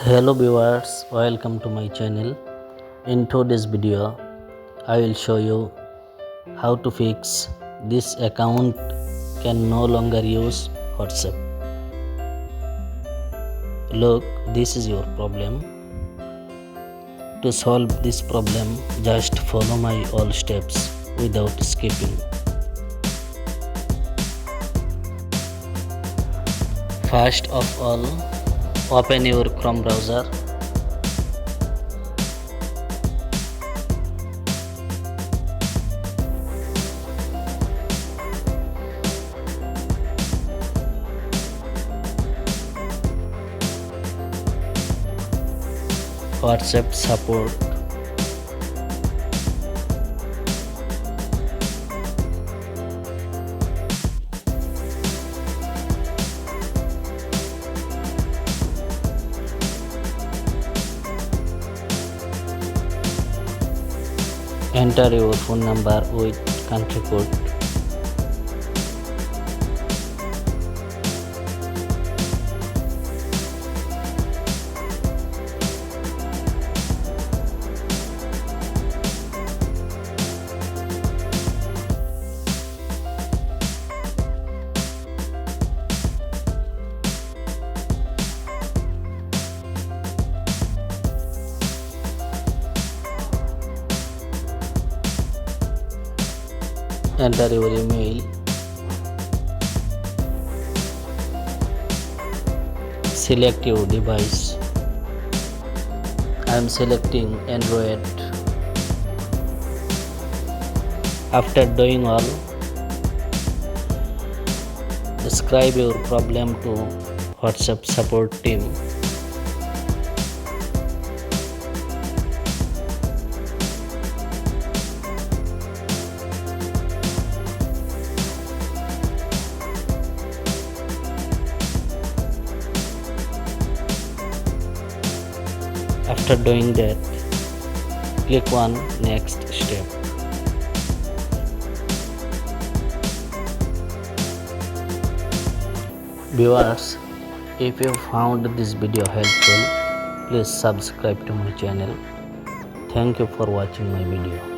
Hello viewers, welcome to my channel. In today's video, I will show you how to fix this account can no longer use WhatsApp. Look, this is your problem. To solve this problem, just follow my all steps without skipping. First of all, open your Chrome browser. WhatsApp support. Enter your phone number with country code. Enter your email. Select your device. I am selecting Android. After doing all, describe your problem to WhatsApp support team. After doing that, click on next step. Viewers, if you found this video helpful, please subscribe to my channel. Thank you for watching my video.